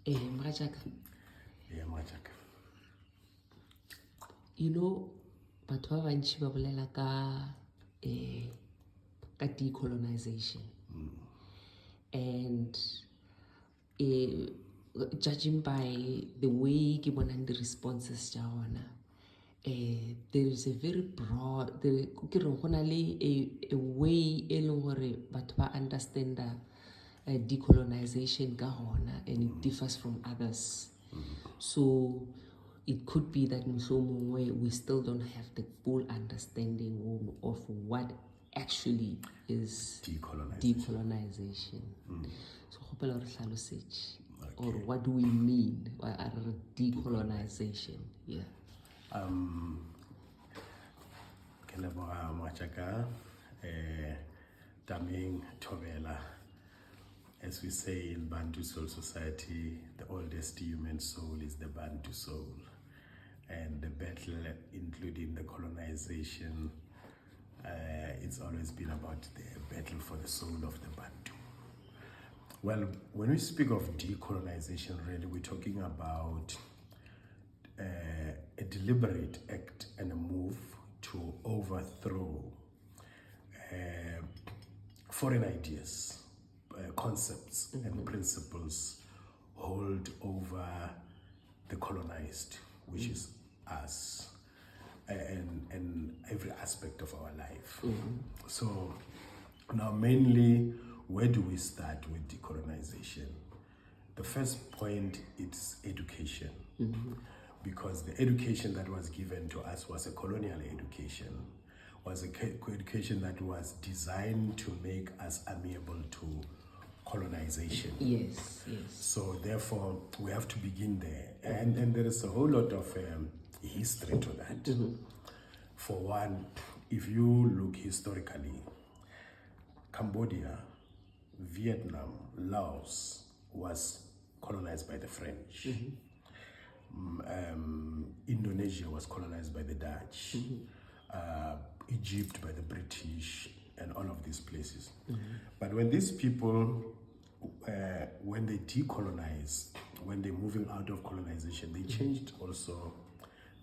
Mrajaka, Yeah, Majak. you know, batho ba bantši ba bolela ka decolonization. And judging by the way ke bonang the responses tša gona, there is a very broad, ke reng go na le a way e leng gore batho ba understanda decolonization ka gona, and it differs from others. So it could be that we still don't have the full understanding of what actually is decolonization. So or what do we mean by decolonization? Yeah. Keleboha Machaka, Daming Tovela. As we say in Bantu Soul Society, the oldest human soul is the Bantu soul. And the battle, including the colonization, it's always been about the battle for the soul of the Bantu. Well, when we speak of decolonization, really, we're talking about a deliberate act and a move to overthrow foreign ideas, concepts and principles hold over the colonized, which is us, and every aspect of our life. So now mainly, where do we start with decolonization? The first point is education, because the education that was given to us was a colonial education, was a education that was designed to make us amenable to colonization. Yes. So therefore, we have to begin there. And there is a whole lot of history to that. For one, if you look historically, Cambodia, Vietnam, Laos was colonized by the French. Indonesia was colonized by the Dutch. Egypt by the British, and all of these places. But when these people, when they decolonize, when they're moving out of colonization, they changed also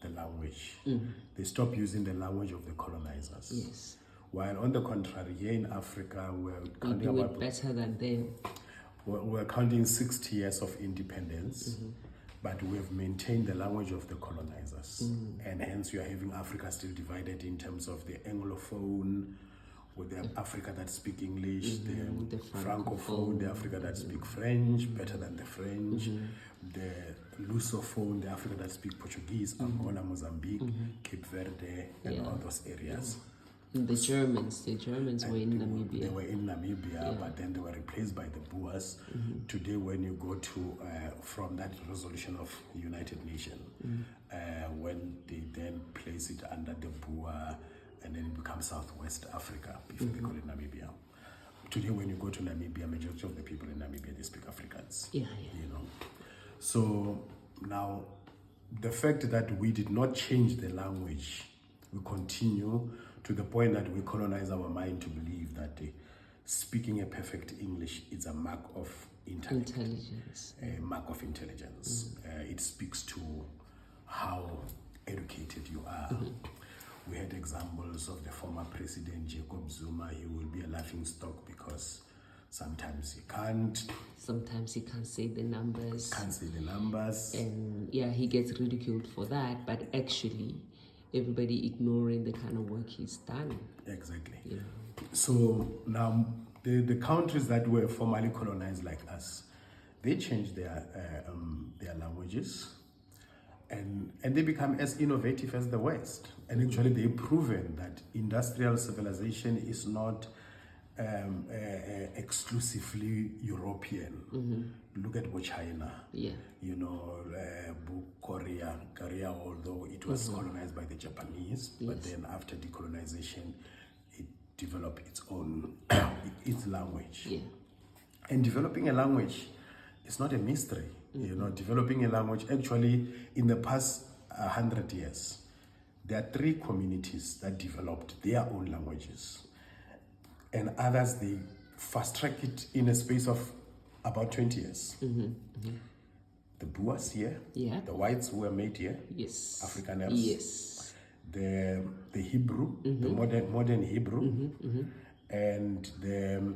the language. They stopped using the language of the colonizers. Yes. While on the contrary, here in Africa, we're counting do it better than them. We're counting 60 years of independence, but we have maintained the language of the colonizers. And hence you are having Africa still divided in terms of the Anglophone, with the Africa that speak English, the Francophone, the Africa that speak French, better than the French, the Lusophone, the Africa that speak Portuguese, Angola, Mozambique, Cape Verde, and all those areas. The Germans were in Namibia. They were in Namibia, but then they were replaced by the Boers. Today, when you go to, from that resolution of the United Nations, when they then place it under the Boer, and then it becomes Southwest Africa, before they call it Namibia. Today, when you go to Namibia, majority of the people in Namibia, they speak Afrikaans. Yeah. You know. So now, the fact that we did not change the language, we continue to the point that we colonize our mind to believe that speaking a perfect English is a mark of intelligence. A mark of intelligence. It speaks to how educated you are. We had examples of the former president, Jacob Zuma. He will be a laughing stock because sometimes he can't. Sometimes he can't say the numbers. And he gets ridiculed for that, but actually, everybody ignoring the kind of work he's done. Exactly. Yeah. So now the countries that were formerly colonized like us, they changed their languages, and they become as innovative as the West. And actually they've proven that industrial civilization is not exclusively European. Look at what China, you know, Korea, although it was colonized by the Japanese, but then after decolonization, it developed its own, its language. And developing a language is not a mystery. You know, developing a language, actually, in the past 100 years, there are 3 communities that developed their own languages. And others, they fast-track it in a space of about 20 years. the Boers here, Yeah. the whites who were made here, Yes. Afrikaners, Yes. the Hebrew, the modern Hebrew, and the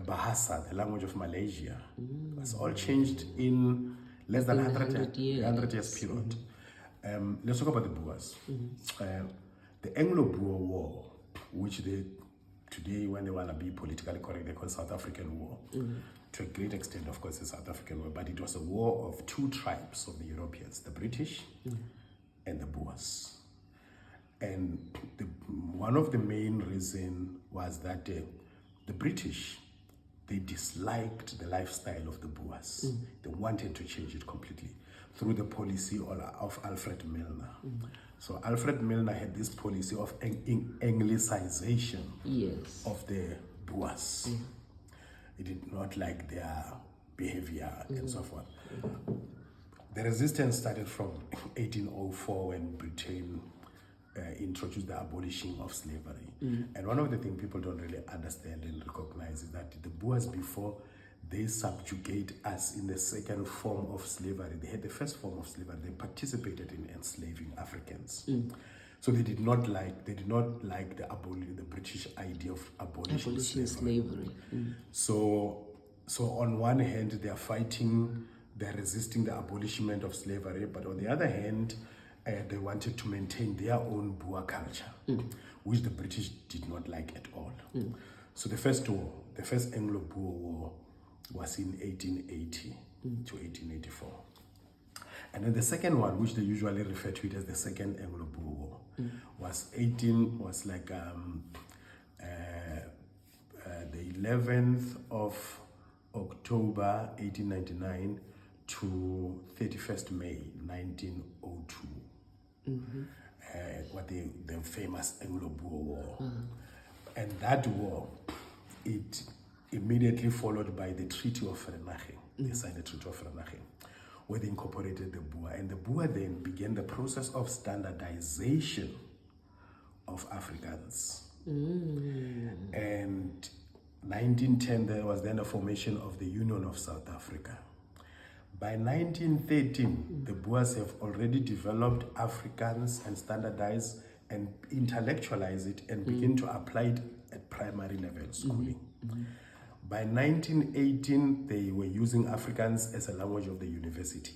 Bahasa, the language of Malaysia. It's all changed in less than 100 years period. Let's talk about the Boers. The Anglo-Boer War, which they today, when they want to be politically correct, they call South African War. To a great extent, of course, the South African War, but it was a war of two tribes of the Europeans, the British and the Boers. And one of the main reasons was that the British, they disliked the lifestyle of the Boers. They wanted to change it completely through the policy of Alfred Milner. So Alfred Milner had this policy of Anglicization of the Boers. He did not like their behavior and so forth. The resistance started from 1804 when Britain introduced the abolishing of slavery. And one of the things people don't really understand and recognize is that the Boers, before they subjugate us in the second form of slavery, they had the first form of slavery, they participated in enslaving Africans. So they did not like the British idea of abolishing slavery. So on one hand, they are fighting, they're resisting the abolishment of slavery, but on the other hand, they wanted to maintain their own Boer culture, which the British did not like at all. So the first war, the first Anglo-Boer War, was in 1880 to 1884. And then the second one, which they usually refer to it as the second Anglo-Boer War, was the 11th of October 1899 to 31st May 1902. What the famous Anglo-Boer War. And that war, it immediately followed by the Treaty of Vereeniging. They signed the Treaty of Vereeniging, where they incorporated the Boer. And the Boer then began the process of standardization of Afrikaans. And 1910, there was then a formation of the Union of South Africa. By 1913, the Boers have already developed Afrikaans and standardized and intellectualize it and begin to apply it at primary level schooling. By 1918, they were using Afrikaans as a language of the university.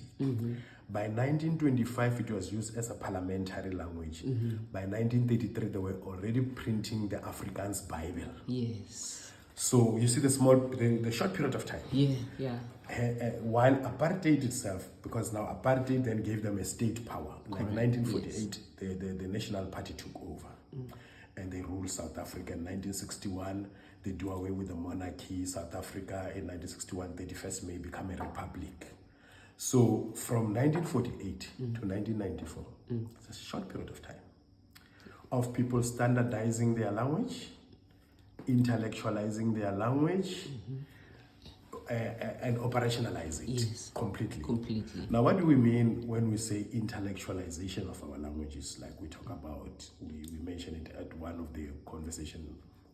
By 1925, it was used as a parliamentary language. By 1933, they were already printing the Afrikaans Bible. Yes. So you see the short period of time. While apartheid itself, because now apartheid then gave them a state power. Like 1948, the National Party took over and they ruled South Africa. In 1961, they do away with the monarchy. South Africa in 1961, 31st May, become a republic. So from 1948 to 1994, it's a short period of time of people standardizing their language, intellectualizing their language, and operationalizing it completely. Now, what do we mean when we say intellectualization of our languages? Like we talk about, we mentioned it at one of the conversations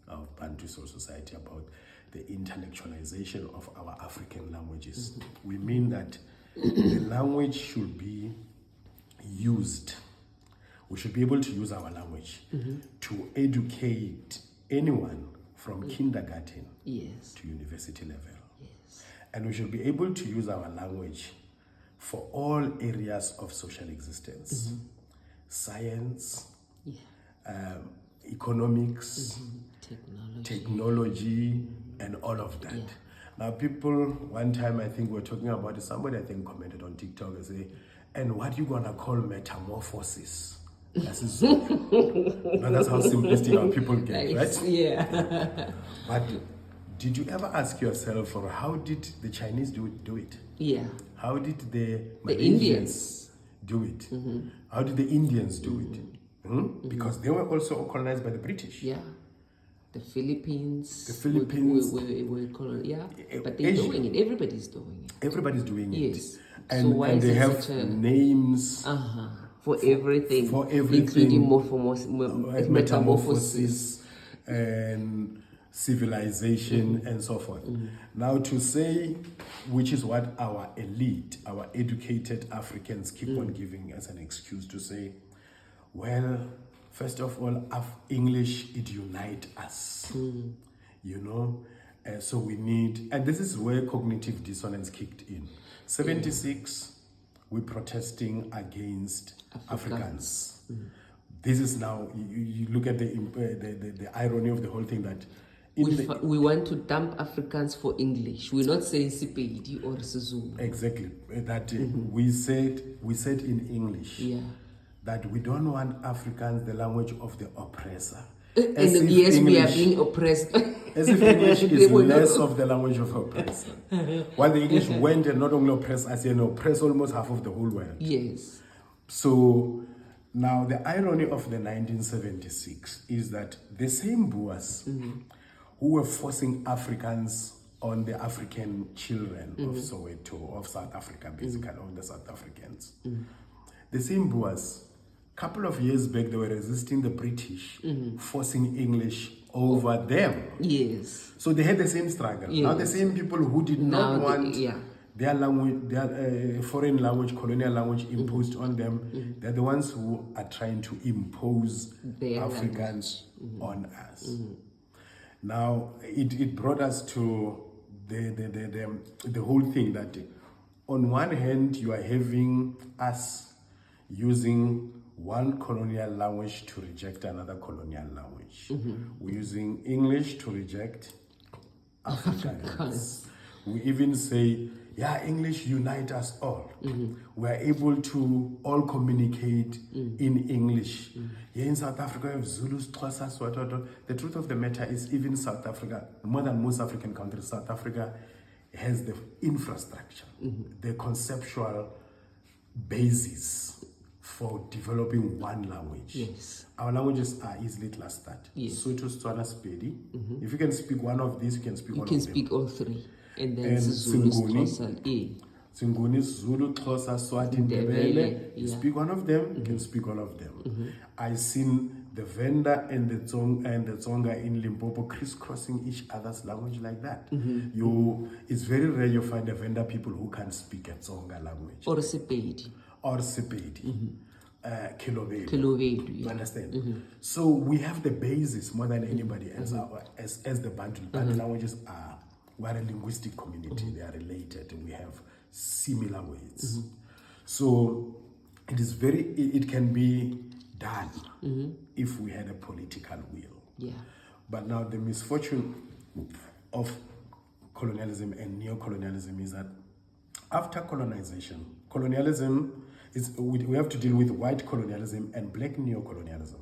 of Bantu Soul Society about the intellectualization of our African languages. We mean that the language should be used. We should be able to use our language to educate anyone from kindergarten to university level. And we should be able to use our language for all areas of social existence. Science, economics, technology, and all of that. Now people, one time I think we were talking about it, somebody I think commented on TikTok and say, and what you gonna call metamorphosis? That's that's how simplistic our people get, right? But did you ever ask yourself, or how did the Chinese do it? How did the Indians do it? How did the Indians do it? Because they were also colonized by the British. The Philippines. were colonized. But they're Asia. doing it. Everybody's doing it. Everybody's doing it. So why and is they it have such a names for everything, including metamorphosis. and civilization, and so forth. Now, to say, which is what our elite, our educated Africans keep on giving as an excuse to say, well, first of all, English, it unites us, so we need, and this is where cognitive dissonance kicked in. 76, we're protesting against Africans. This is now, you look at the irony of the whole thing, that we want to dump Africans for English. We're not saying Sepedi or Sizulu. Exactly. That we said in English that we don't want Africans the language of the oppressor. And yes, we are being oppressed. As if English is less of the language of oppressor. While the English went and not only oppressed us, oppressed almost half of the whole world. Yes. So now the irony of the 1976 is that the same Boers who were forcing Africans on the African children of Soweto, of South Africa, basically, of the South Africans. The same Boers, a couple of years back, they were resisting the British, forcing English over them. Yes. So they had the same struggle. Yes. Now the same people who did not want their language, their foreign language, colonial language imposed on them, they're the ones who are trying to impose their Africans on us. Now, it brought us to the whole thing that on one hand, you are having us using one colonial language to reject another colonial language. We're using English to reject Afrikaans. We even say, English unite us all. We are able to all communicate in English. Here in South Africa, we have Zulus, Xhosas, what. The truth of the matter is, even South Africa, more than most African countries, South Africa has the infrastructure, the conceptual basis for developing one language. Yes. Our languages are easily clustered. Yes. Sotho, Setswana, Sepedi. If you can speak one of these, you can speak all of them. You can speak all three. And then Zulu, Xhosa, Singuni, Zulu, Xhosa, Swati, Ndebele. You speak one of them, you can speak all of them. I've seen the Venda and the Tsonga in Limpopo crisscrossing each other's language like that. It's very rare you find the Venda people who can't speak a Tsonga language. Or Sepedi. Kilovedu, you understand? So we have the basis more than anybody else as the Bantu. Bantu languages we're a linguistic community. They are related. We have similar words. So it can be done if we had a political will. Yeah. But now the misfortune of colonialism and neo-colonialism is that after colonization, colonialism we have to deal with white colonialism and black neo-colonialism.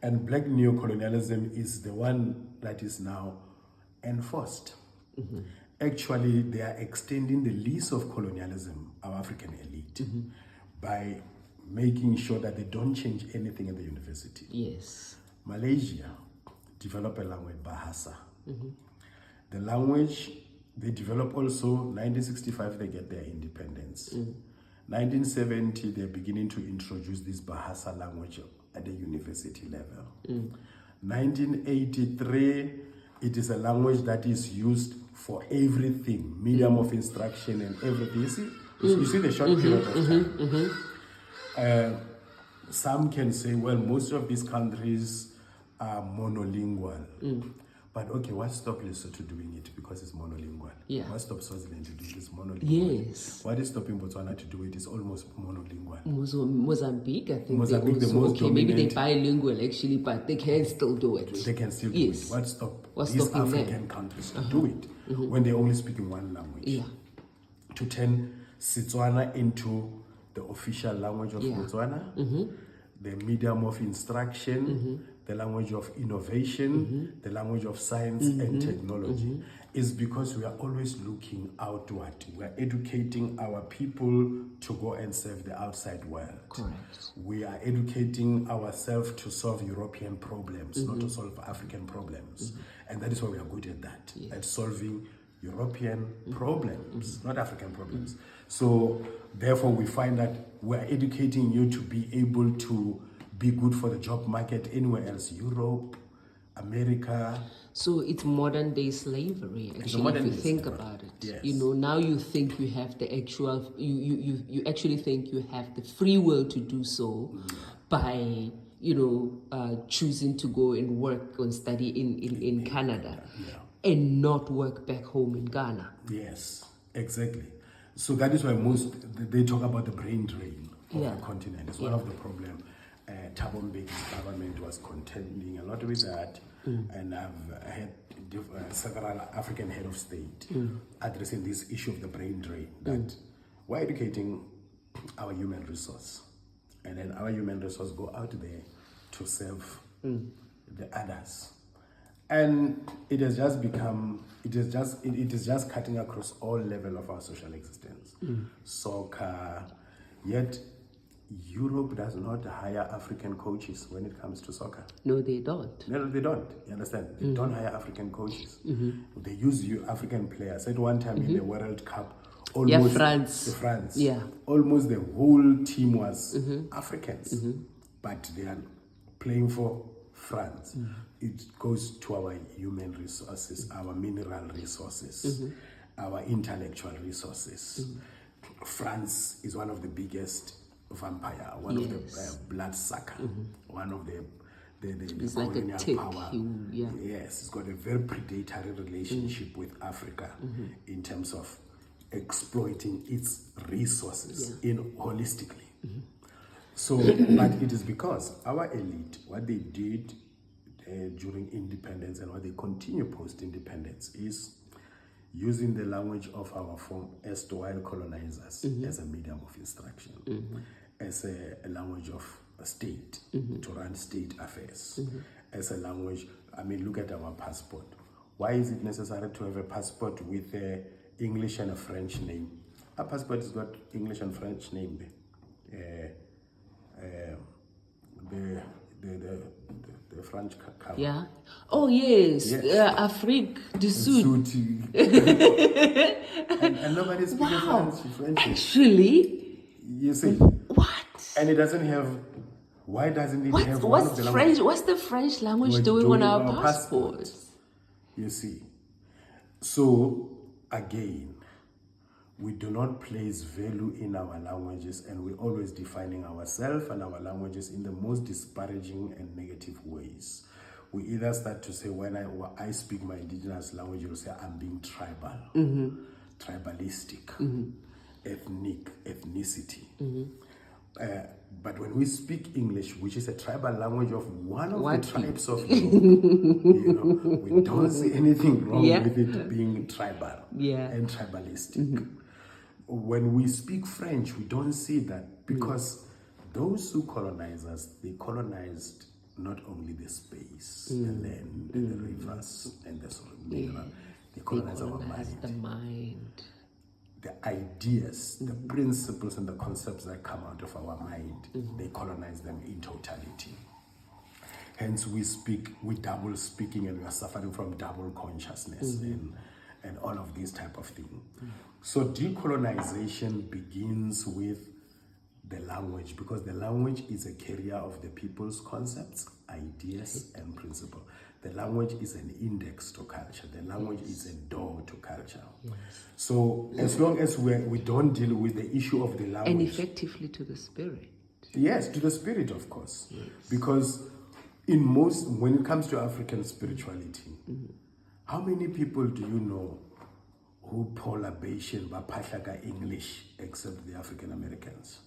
And black neo-colonialism is the one that is now enforced. Actually, they are extending the lease of colonialism, our African elite, by making sure that they don't change anything in the university. Yes. Malaysia developed a language, Bahasa. The language they develop also, 1965 they get their independence. 1970 they're beginning to introduce this Bahasa language at the university level. 1983 it is a language that is used for everything, medium of instruction and everything. You see the short period of time. Some can say, well, most of these countries are monolingual. But okay, what stops Lesotho doing it? Because it's monolingual. Yeah. What stops Swaziland to do it? It's monolingual. Yes. What is stopping Botswana to do it? It's almost monolingual. Mozambique, I think. Mozambique, the most dominant. Maybe they're bilingual actually, but they can still do it. They can still do it. What stops these African countries to do it when they're only speaking one language? Yeah. To turn Setswana into the official language of Botswana, the medium of instruction, the language of innovation, the language of science and technology, is because we are always looking outward. We are educating our people to go and serve the outside world. Correct. We are educating ourselves to solve European problems, not to solve African problems. And that is why we are good at that, at solving European problems, not African problems. So therefore we find that we are educating you to be able to be good for the job market anywhere else, Europe, America, So it's modern day slavery, actually, if you think about it. Yes. You know, now you think you have the actual, you actually think you have the free will to do so by, choosing to go and work and study in Canada and not work back home in Ghana. Yes, exactly. So that is why they talk about the brain drain of the continent. It's one of the problems. Thabo Mbeki's government was contending a lot with that, and I've had several African head of state addressing this issue of the brain drain, that we're educating our human resource, and then our human resource go out there to serve the others. And it has just become, it is just cutting across all level of our social existence. Soccer, yet Europe does not hire African coaches when it comes to soccer. No, they don't. No, they don't. You understand? They don't hire African coaches. They use African players. At one time in the World Cup, almost France. Almost the whole team was Africans, but they are playing for France. It goes to our human resources, our mineral resources, our intellectual resources. France is one of the biggest vampire, one of the bloodsucker, one of the it's like a tick. power. Yes, it's got a very predatory relationship with Africa in terms of exploiting its resources holistically. So, but it is because our elite, what they did during independence and what they continue post-independence is using the language of our form as to while colonizers as a medium of instruction, as a language of a state to run state affairs, as a language. I mean, look at our passport. Why is it necessary to have a passport with a English and a French name? Our passport has got English and French name there. The French cover. Yeah. Oh yes. Afrique du Sud. and nobody speaks French. Actually. You see. What? And it doesn't have. Why doesn't it have one what's of the French? language? What's the French language doing on our passports? You see. So again, we do not place value in our languages, and we're always defining ourselves and our languages in the most disparaging and negative ways. We either start to say, when I speak my indigenous language, you'll say I'm being tribal, tribalistic, ethnicity. But when we speak English, which is a tribal language of one of the tribes of Europe, we don't see anything wrong with it being tribal and tribalistic. When we speak French, we don't see that, because those who colonize us, they colonized not only the space, the land, the rivers, and the soil mineral. They colonize our mind. The mind. The ideas, the principles, and the concepts that come out of our mind, they colonize them in totality. Hence, we double speaking, and we are suffering from double consciousness and all of these type of things. So decolonization begins with the language, because the language is a carrier of the people's concepts, ideas, and principles. The language is an index to culture. The language is a door to culture. So as long as we don't deal with the issue of the language. And effectively to the spirit. Yes, to the spirit, of course. Because when it comes to African spirituality, how many people do you know who pour libation by English except the African Americans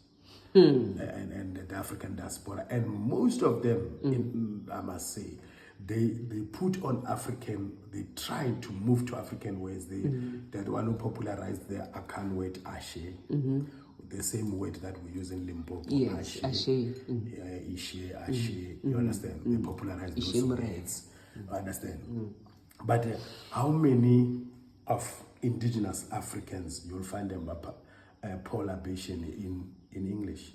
and the African diaspora? And most of them, I must say, they put on African, they try to move to African ways. They're the one who popularized the Akan word ashe, the same word that we use in Limpopo. Yes, ashe. Ishe, ashe. You understand? They popularized those words. You understand? But how many of indigenous Africans you'll find them pour libation in English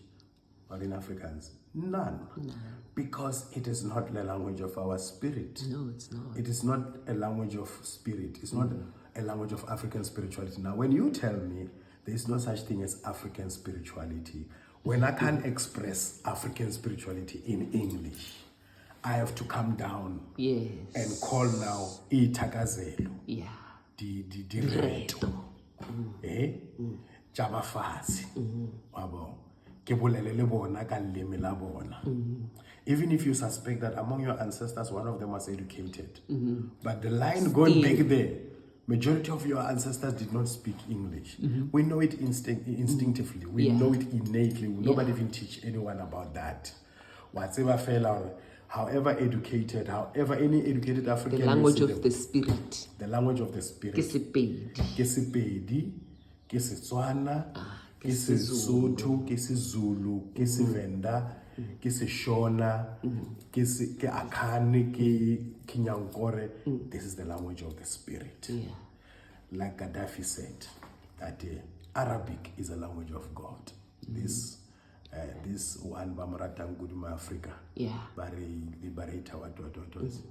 or in Afrikaans? None. Because it is not the language of our spirit. No, it's not. It is not a language of spirit. It's not a language of African spirituality. Now, when you tell me there is no such thing as African spirituality, when I can't express African spirituality in English, I have to come down Yes. and call now itakazelo. Yeah. Di reto. Jabafazi. Wabo. Ke bolele le bona ka leleme la bona. Even if you suspect that among your ancestors, one of them was educated. But the line going back there, majority of your ancestors did not speak English. We know it instinctively. We know it innately. Nobody even teach anyone about that. Whatever fella, however educated, however any educated African. The language of the spirit. The language of the spirit. Ke Sepedi, ke Setswana, ke Sesotho, ke Sezulu, ke Sevenda, ke Seshona, ke Akhane, ke Kinyankore. This is the language of the spirit. Yeah. Like Gaddafi said, that Arabic is a language of God. This one Bamaratang Guduma Africa. Yeah. Bari liberator what was.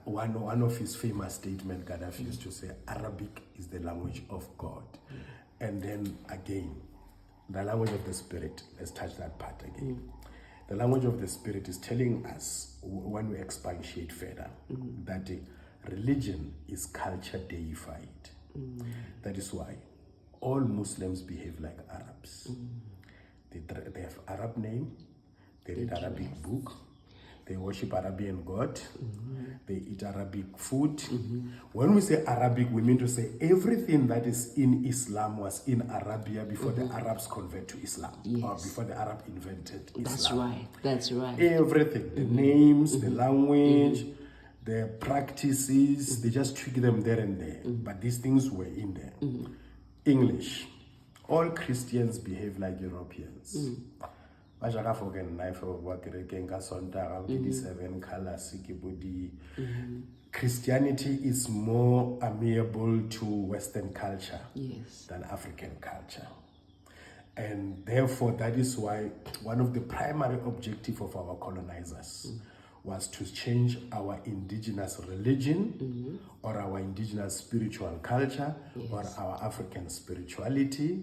One of his famous statements, Gaddafi used to say, Arabic is the language of God. And then again, the language of the spirit, let's touch that part again. The language of the spirit is telling us, when we expatiate further, that religion is culture deified. That is why all Muslims behave like Arabs. They have Arab name, they read Arabic book, they worship Arabian God, they eat Arabic food. When we say Arabic, we mean to say everything that is in Islam was in Arabia before the Arabs convert to Islam, or before the Arab invented Islam. That's right. Everything, the names, the language, the practices, they just tweak them there and there. But these things were in there. English. All Christians behave like Europeans. Christianity is more amiable to Western culture than African culture. And therefore, that is why one of the primary objectives of our colonizers was to change our indigenous religion or our indigenous spiritual culture or our African spirituality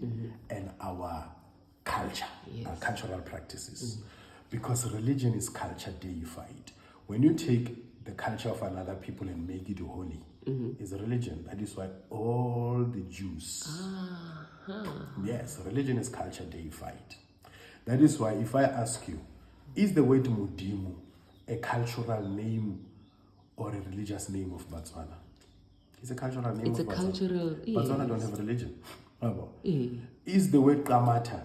and our culture, our cultural practices. Because religion is culture deified. When you take the culture of another people and make it holy, it's a religion. That is why all the Jews, yes, religion is culture deified. That is why if I ask you, is the word Mudimu a cultural name or a religious name of Botswana? It's a cultural name of Botswana. Cultural, Botswana don't have religion. Is the word Kamata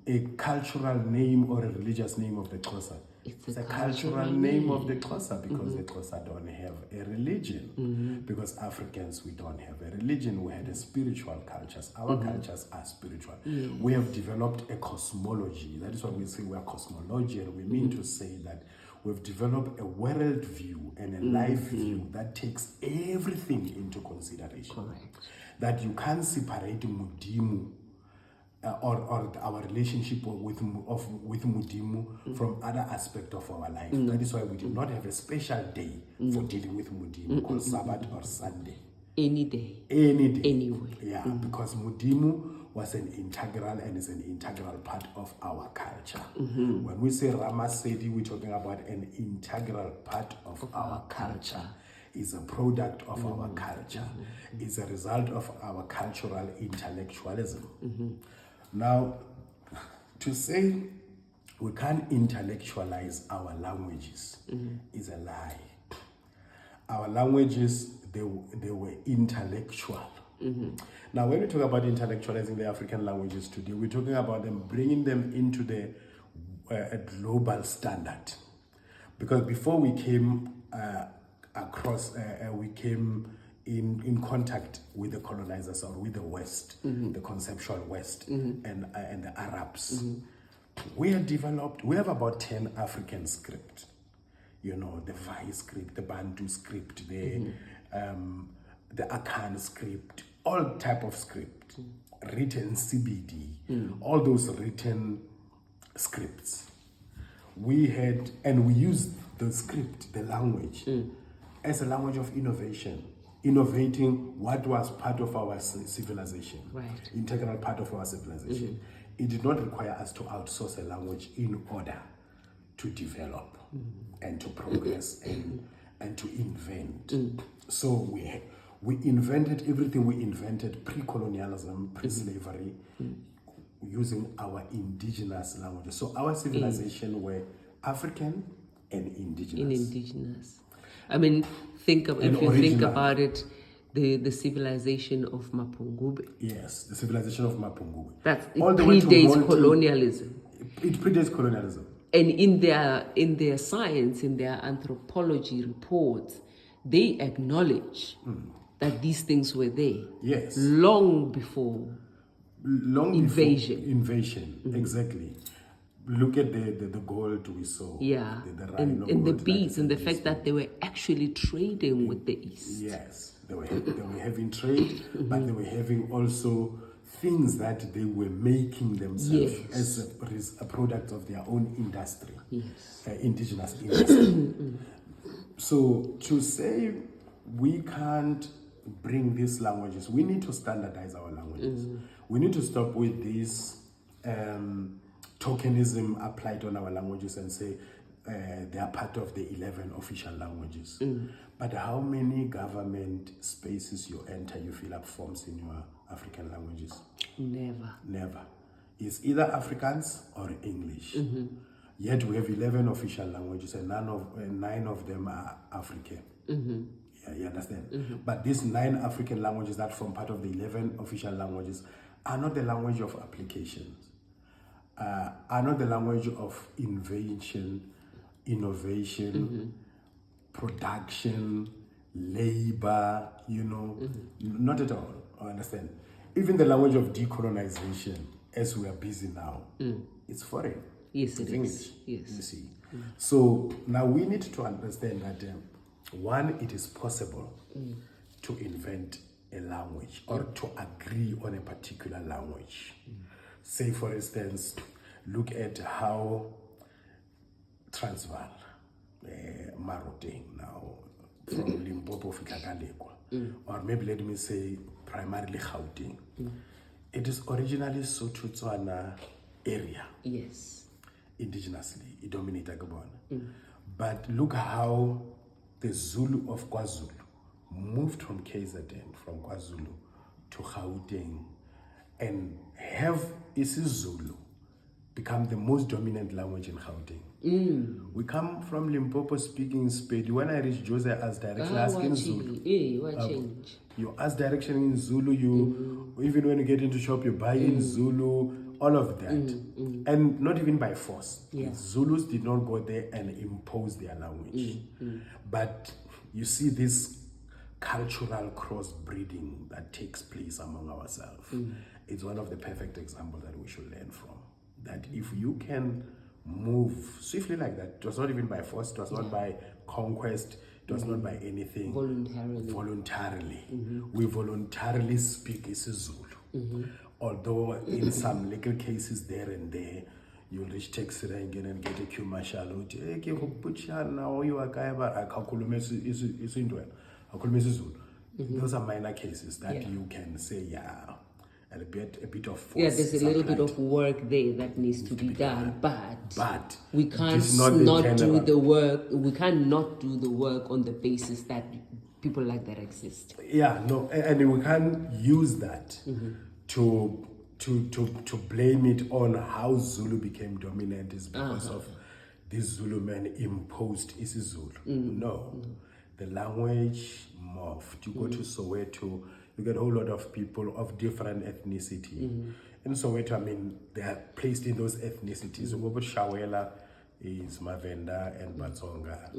a cultural name or a religious name of the Xhosa? It's a cultural name of the Xhosa because the Xhosa don't have a religion. Because Africans, we don't have a religion. We had a spiritual cultures. Our cultures are spiritual. We have developed a cosmology. That is why we say we are cosmologian. We mean to say that we've developed a world view and a life view that takes everything into consideration. Correct. That you can't separate Mudimu or our relationship with Mudimu from other aspects of our life. That is why we did not have a special day for dealing with Mudimu called Sabbath or Sunday. Any day. Any day. Anyway. Yeah, because Mudimu was an integral and is an integral part of our culture. When we say Ramasedi, we're talking about an integral part of our culture. Is a product of our culture. Is a result of our cultural intellectualism. Now, to say we can't intellectualize our languages is a lie. Our languages, they were intellectual. Now, when we talk about intellectualizing the African languages today, we're talking about them bringing them into the a global standard. Because before we came we came in contact with the colonizers or with the West, the conceptual West, and the Arabs. We have about 10 African scripts. You know, the Vai script, the Bantu script, the Akan script, all type of script, written CBD, all those written scripts. We had, and we used the script, the language, as a language of innovation, innovating what was part of our civilization, integral part of our civilization. It did not require us to outsource a language in order to develop. and to progress and to invent. So we invented everything we invented pre-colonialism, pre-slavery, using our indigenous languages. So our civilization were African and indigenous. I mean, if you think original. about it, the civilization of Mapungube. Yes, the civilization of Mapungube. It All the way to predates colonialism. It predates colonialism. And in their science, in their anthropology reports, they acknowledge that these things were there. Yes. Long before invasion. Before invasion, exactly. Look at the gold we saw. Yeah. The and the beads and the fact that they were actually trading with the East. Yes. They were having trade, but they were having also things that they were making themselves as a product of their own industry, indigenous industry. So to say we can't bring these languages, we need to standardize our languages. We need to stop with this tokenism applied on our languages and say they are part of the 11 official languages. But how many government spaces you enter, you fill up forms in your African languages? Never. It's either Afrikaans or English. Yet we have 11 official languages and 9 of them are African. Yeah, you understand? But these 9 African languages that form part of the 11 official languages are not the language of applications, are not the language of invention, innovation, production, labor, not at all. I understand. Even the language of decolonization, as we are busy now, it's foreign. Yes, it's it English. is. Yes. You see. So now we need to understand that one, it is possible to invent a language or to agree on a particular language. Say, for instance, look at how Transvaal, Maroteng now, from Limpopo Fikakalekwa, or maybe let me say primarily Gauteng. It is originally Sotho-Tswana area. Yes. Indigenously, it dominated Gabon. But look how the Zulu of KwaZulu moved from KZN, from KwaZulu to Gauteng, and have isiZulu become the most dominant language in Gauteng. We come from Limpopo speaking Spedi. When I reach Jose, I ask direction, asking Zulu. You ask direction in Zulu, even when you get into shop, you buy in Zulu, all of that. And not even by force. Zulus did not go there and impose their language. But you see this cultural crossbreeding that takes place among ourselves. It's one of the perfect examples that we should learn from. That if you can move swiftly like that, it was not even by force, it was not by conquest, it was not by anything. Voluntarily. We voluntarily speak isiZulu. Although in some legal cases there and there, you'll reach taxi rank and get a queue marshal. Those are minor cases that you can say, a bit of force. There's a little bit of work there that needs to be done, but we can't not do the work. We can't not do the work on the basis that people like that exist. And we can't use that to blame it on how Zulu became dominant is because of these Zulu men imposed isiZulu. No, the language morphed. You go to Soweto, you get a whole lot of people of different ethnicity. In Soweto, I mean, they are placed in those ethnicities. You go to Shawela, is Mavenda and Batsonga.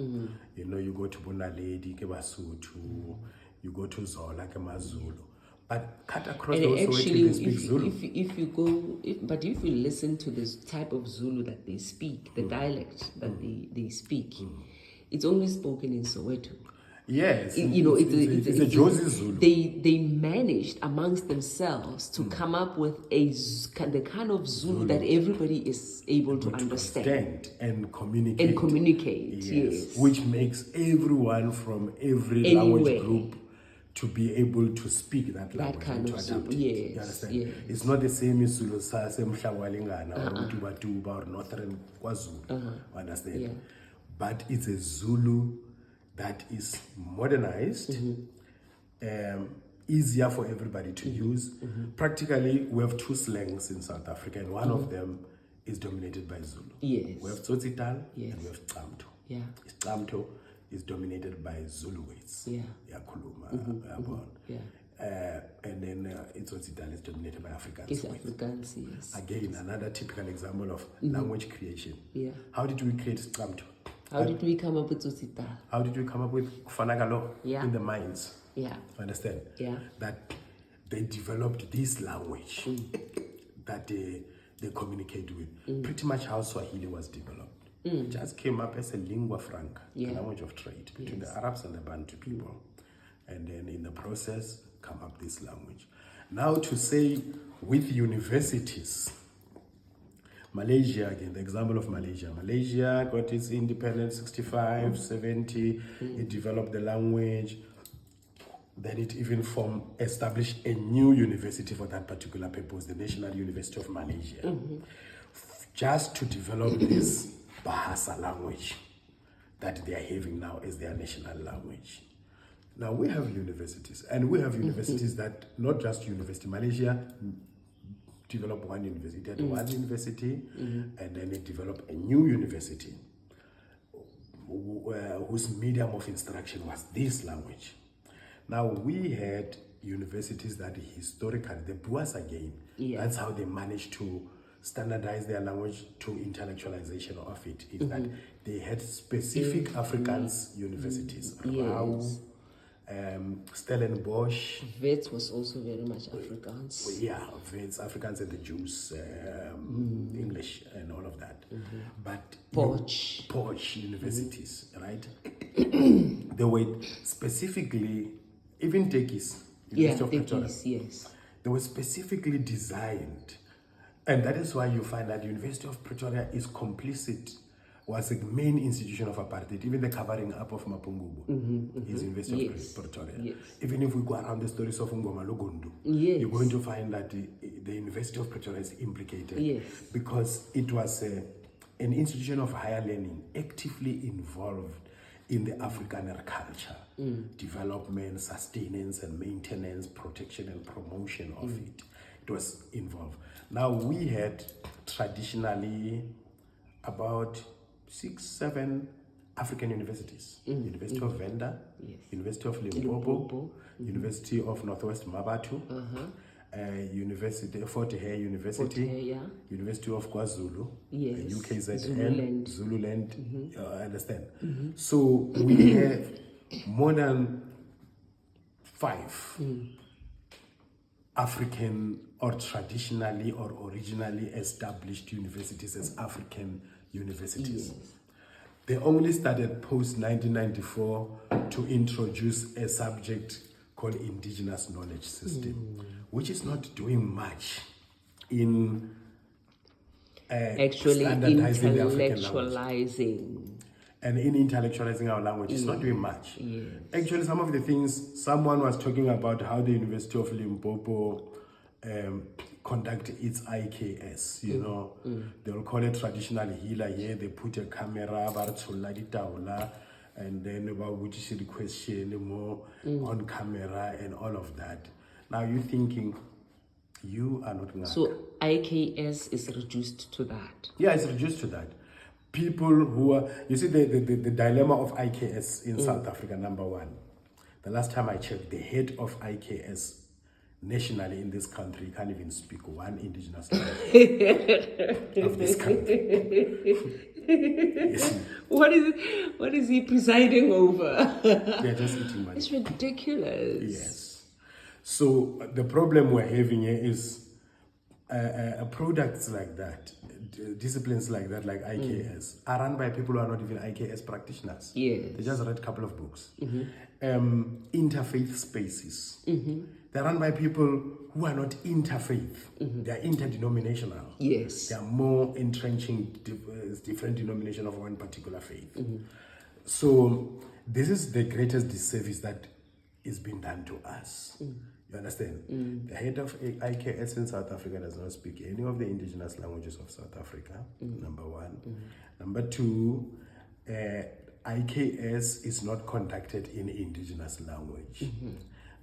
You go to Bunaledi, Kebasutu. You go to Zola, Kemazulu. But cut across and those actually, they speak Zulu. If you listen to this type of Zulu that they speak, the dialect that they speak, it's only spoken in Soweto. Yes, it's a Jozi Zulu. They managed amongst themselves to come up with the kind of Zulu that everybody is able to understand and communicate. Yes. Which makes everyone from every language group to be able to speak that language kind of Zulu. Yes. You understand? It's not the same as Zulu Mhlawalingana or Tuba or Northern KwaZulu. Understand? but it's a Zulu that is modernized, easier for everybody to use. Practically, we have two slangs in South Africa, and one of them is dominated by Zulu. Yes. We have Tsotsital Yes. and we have Xamto. Yeah. Xamto is dominated by Zulu words. Yeah. Yakhuluma, Yeah. and then Tsotsital is dominated by Afrikaans It's words. Afrikaans, yes. Again, another typical example of language creation. Yeah. How did we create Xamto? How did we come up with Tsotsitaal? How did we come up with Kufanagalo Yeah. in the minds? Yeah. Understand? Yeah. That they developed this language that they communicate with. Pretty much how Swahili was developed. It just came up as a lingua franca, Yeah. a language of trade between the Arabs and the Bantu people. And then in the process, come up this language. Now to say with universities, Malaysia, again, the example of Malaysia. Malaysia got its independence 65, 70. It developed the language. Then it even established a new university for that particular purpose, the National University of Malaysia, just to develop this Bahasa language that they are having now as their national language. Now we have universities, and we have universities that, not just university, Malaysia developed one university. It had one university, and then it developed a new university whose medium of instruction was this language. Now we had universities that historically, the Boers again, that's how they managed to standardize their language to intellectualization of it, is that they had specific Afrikaans universities. Rau, Stellenbosch. Wits was also very much Afrikaans. Yeah, Wits, Afrikaans and the Jews, English and all of that. But Poch universities, right? They were specifically, even Tekis, University of Pretoria, yes. they were specifically designed. And that is why you find that the University of Pretoria is complicit, was a main institution of apartheid. Even the covering up of Mapungubu is University of Pretoria. Yes. Even if we go around the stories of Ngoma Logundu, you're going to find that the University of Pretoria is implicated because it was an institution of higher learning actively involved in the Afrikaner culture, development, sustenance and maintenance, protection and promotion of it. It was involved. Now we had traditionally about 6, 7 African universities. University of Venda, University of Limpopo, University of Northwest Mabatu, University Fort Hare University, University of KwaZulu, UKZN, Zululand, understand? So we have more than 5 African or traditionally or originally established universities as African universities. They only started post-1994 to introduce a subject called indigenous knowledge system, which is not doing much in actually standardizing the African language. intellectualizing. And in intellectualizing our language, it's not doing much. Yes. Actually, some of the things, someone was talking about how the University of Limpopo conduct its IKS, you know. They'll call it traditional healer here. They put a camera, and then about which is the question more on camera and all of that. Now you're thinking, you are not Ngaka. So IKS is reduced to that. Yeah, it's reduced to that. People who are, you see the dilemma of IKS in South Africa, number one. The last time I checked, the head of IKS nationally in this country can't even speak one indigenous language of this country. Yes. What is he presiding over? They're just eating money. It's ridiculous. Yes. So the problem we're having here is products like that, disciplines like that, like IKS, are run by people who are not even IKS practitioners. Yes. They just read a couple of books. Interfaith spaces. They're run by people who are not interfaith. They're interdenominational. Yes. They are more entrenching different denomination of one particular faith. So this is the greatest disservice that is being done to us. You understand? The head of IKS in South Africa does not speak any of the indigenous languages of South Africa, number one. Number two, IKS is not conducted in indigenous language.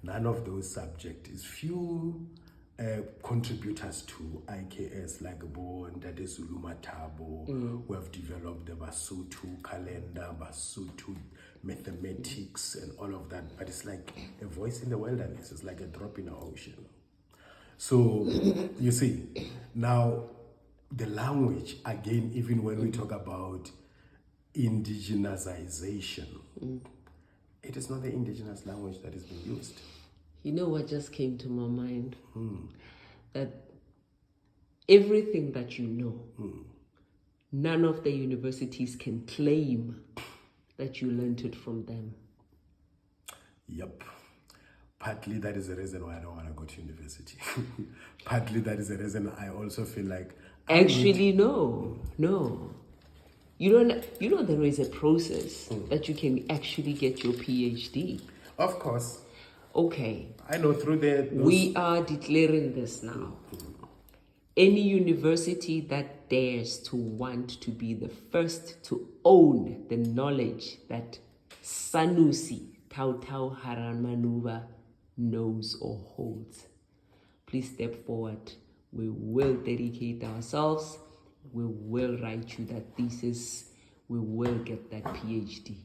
None of those subjects. Is few contributors to IKS like Bo and Dade Zulu Matabo, who have developed the Basotho calendar, Basotho mathematics and all of that. But it's like a voice in the wilderness. It's like a drop in the ocean. So you see, now the language, again, even when we talk about indigenization, it is not the indigenous language that is being used. You know what just came to my mind? That everything that you know, none of the universities can claim that you learned it from them. Yep. Partly that is the reason why I don't want to go to university. Partly that is the reason I also feel like... Actually, no. You know there is a process that you can actually get your PhD. Of course. Okay. I know through We are declaring this now. Any university that dares to want to be the first to own the knowledge that Sanusi Tautau Haramanuva knows or holds, please step forward. We will dedicate ourselves. We will write you that thesis. We will get that PhD.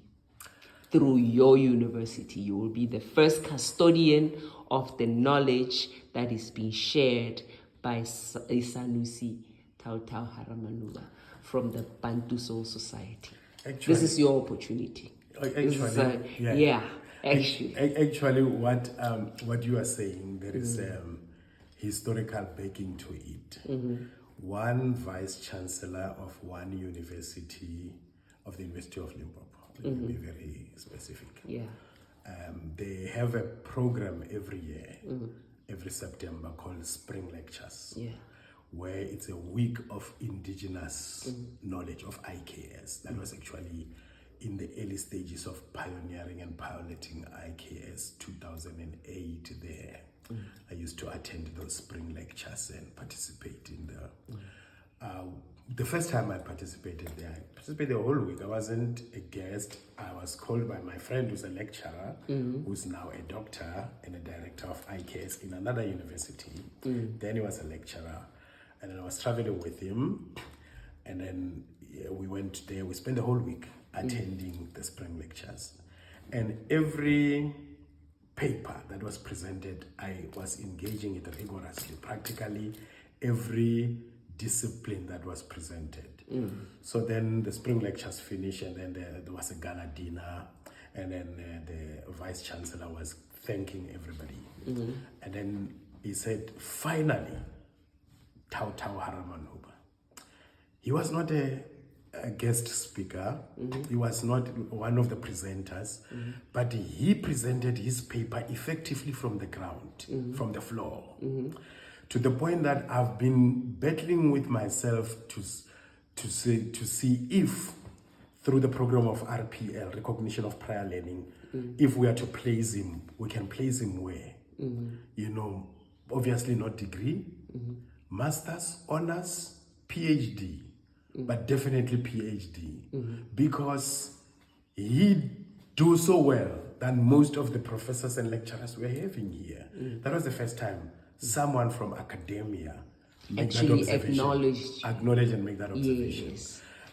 Through your university, you will be the first custodian of the knowledge that is being shared by Sanusi Tautau Haramanuva from the Bantu Soul Society. Actually, this is your opportunity. Actually, what you are saying, there is historical backing to it. One vice chancellor of one university, of the University of Limpopo, let me be very specific. They have a program every year, every September, called Spring Lectures, where it's a week of indigenous knowledge of IKS. That was actually in the early stages of pioneering and piloting IKS 2008 there. I used to attend those spring lectures and participate in the first time I participated there. I participated the whole week. I wasn't a guest. I was called by my friend who's a lecturer, who's now a doctor and a director of IKS in another university. Then he was a lecturer. And then I was traveling with him. And then we went there. We spent the whole week attending the spring lectures. And every paper that was presented, I was engaging it rigorously. Practically every discipline that was presented. So then the spring lectures finished, and then there was a gala dinner, and then the vice chancellor was thanking everybody. And then he said, finally, Tautau Haramanuva. He was not a guest speaker. He was not one of the presenters, but he presented his paper effectively from the ground, from the floor, to the point that I've been battling with myself to see if, through the program of RPL, recognition of prior learning, if we are to place him, we can place him where? You know, obviously not degree, master's, honors, PhD, but definitely PhD, because he do so well than most of the professors and lecturers we're having here. That was the first time someone from academia actually acknowledge and make that observation.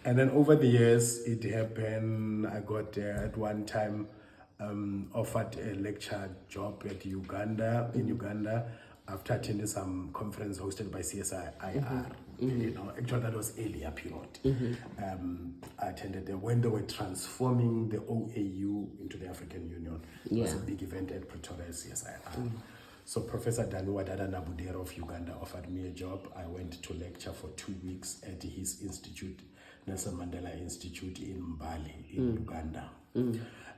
And then over the years, it happened. I got at one time offered a lecture job at Uganda, in Uganda, after attending some conference hosted by CSIR. You know, actually that was earlier period. I attended there when they were transforming the OAU into the African Union. It was a big event at Pretoria, CSIR. So Professor Danuwa Dada Nabudera of Uganda offered me a job. I went to lecture for 2 weeks at his institute, Nelson Mandela Institute in Mbali, in Uganda.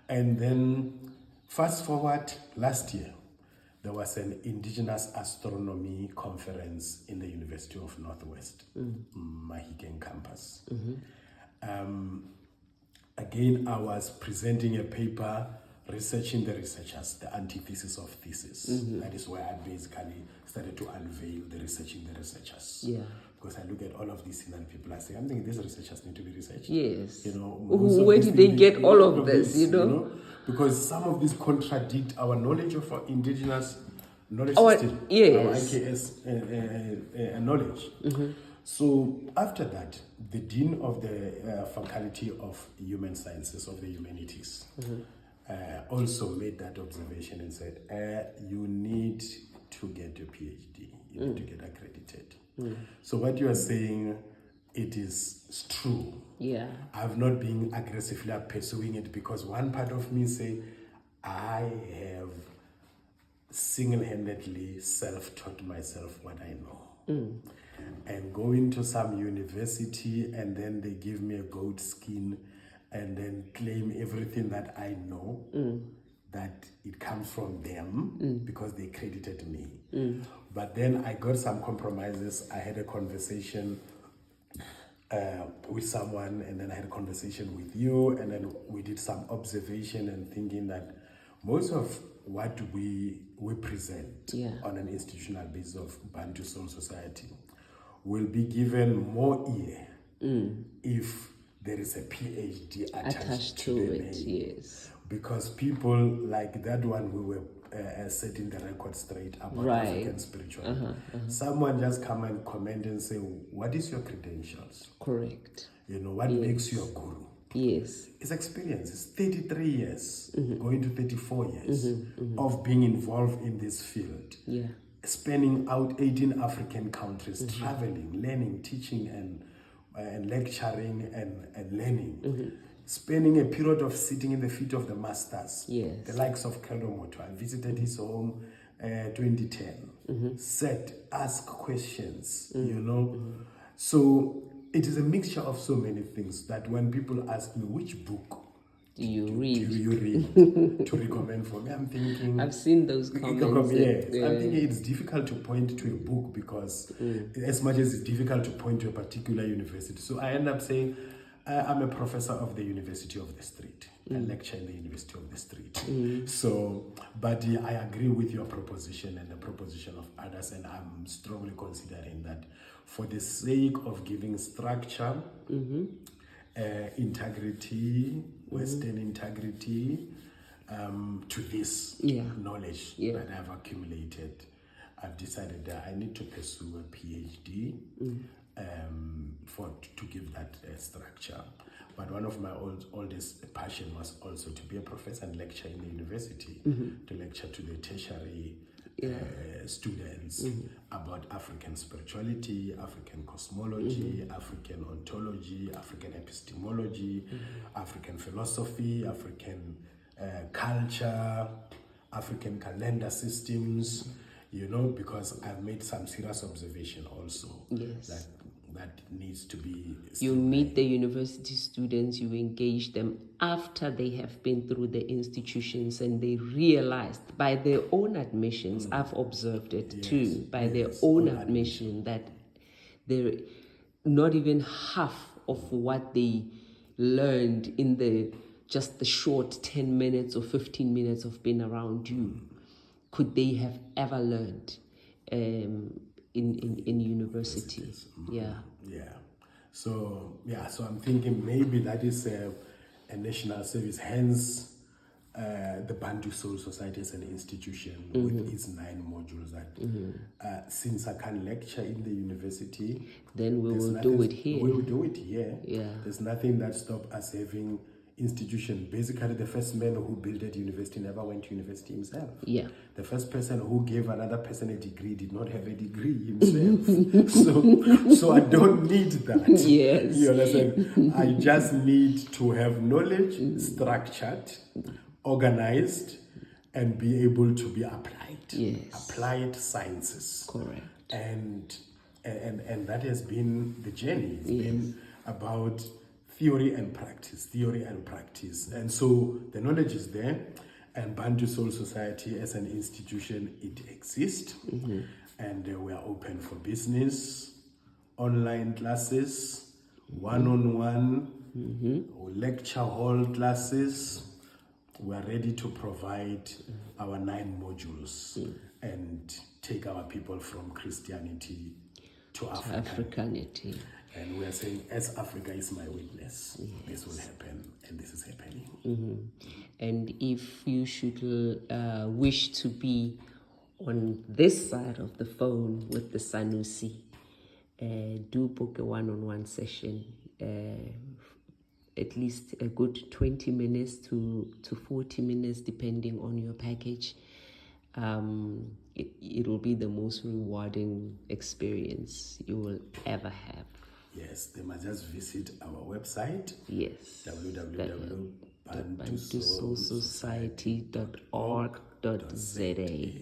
And then fast forward last year, there was an indigenous astronomy conference in the University of Northwest, Mahikeng campus. Again, I was presenting a paper researching the researchers, the antithesis of thesis. That is where I basically started to unveil the researching the researchers. Because I look at all of these Sinan people, I say, I'm thinking these researchers need to be researched. Yes. Most Where of did these they get things- all of this, you know? Because some of these contradict our knowledge of our indigenous knowledge Our- system, yes. our IKS knowledge. So after that, the dean of the Faculty of Human Sciences of the Humanities also made that observation and said, you need to get your PhD, you need to get accredited. So what you are saying, it is true. Yeah. I've not been aggressively pursuing it because one part of me say, I have single-handedly self-taught myself what I know. And going to some university and then they give me a goat skin and then claim everything that I know, that it comes from them because they credited me. But then I got some compromises. I had a conversation with someone, and then I had a conversation with you, and then we did some observation and thinking that most of what we present on an institutional basis of Bantu Soul Society will be given more ear if there is a PhD attached to the it. name. Yes. Because people like that one, we were setting the record straight about African spirituality. Someone just come and comment and say, what is your credentials? Correct. What makes you a guru? Yes. It's experience. It's 33 years, going to 34 years of being involved in this field. Yeah. Spanning out 18 African countries, traveling, learning, teaching, and lecturing and learning. Spending a period of sitting in the feet of the masters, the likes of Keldo Moto. I visited his home 2010. Sat, ask questions, So it is a mixture of so many things that when people ask me, which book do you read to recommend for me? I'm thinking... I've seen those comments. Yes. I'm thinking it's difficult to point to a book because as much as it's difficult to point to a particular university. So I end up saying, I'm a professor of the University of the Street. I lecture in the University of the Street. So, but I agree with your proposition and the proposition of others, and I'm strongly considering that for the sake of giving structure, integrity, Western integrity to this knowledge that I've accumulated, I've decided that I need to pursue a PhD to give that structure. But one of my oldest passion was also to be a professor and lecture in the university, to lecture to the tertiary students about African spirituality, African cosmology, African ontology, African epistemology, African philosophy, African culture, African calendar systems, because I've made some serious observation also that needs to be... You meet the university students, you engage them after they have been through the institutions and they realized by their own admissions, I've observed it too, by their own admission that they're not even half of what they learned in the short 10 minutes or 15 minutes of being around you could they have ever learned in university. So I'm thinking maybe that is a national service, hence the Bantu Soul Society as an institution with its 9 modules that since I can lecture in the university, then we will do it here. We will do it here. There's nothing that stops us having institution. Basically, the first man who built a university never went to university himself. The first person who gave another person a degree did not have a degree himself. so I don't need that. You understand? I just need to have knowledge structured, organized, and be able to be applied. Applied sciences. Correct. And that has been the journey. It's been about theory and practice. And so the knowledge is there, and Bantu Soul Society as an institution, it exists, and we are open for business, online classes, one-on-one, lecture hall classes. We are ready to provide our 9 modules and take our people from Christianity to Africanity. And we are saying, as Africa is my witness, this will happen, and this is happening. And if you should wish to be on this side of the phone with the Sanusi, do book a one-on-one session, at least a good 20 minutes to 40 minutes, depending on your package. It will be the most rewarding experience you will ever have. Yes, they must just visit our website. Yes. www.bantusociety.org.za.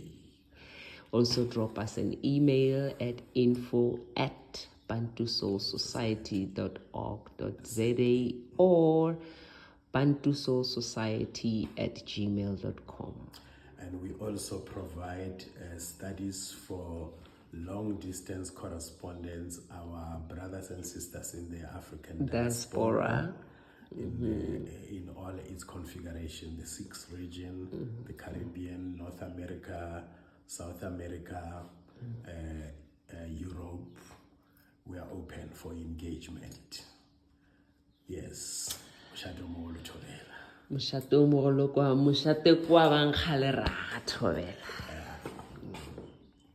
Also drop us an email at info@bantusoulsociety.org.za or bantusoulsociety@gmail.com. And we also provide studies for long-distance correspondence, our brothers and sisters in the African diaspora. In all its configuration, the 6th region, the Caribbean, North America, South America, Europe. We are open for engagement. Yes. Mushato mo go lokwa mushate kwa bang khale ra thobela.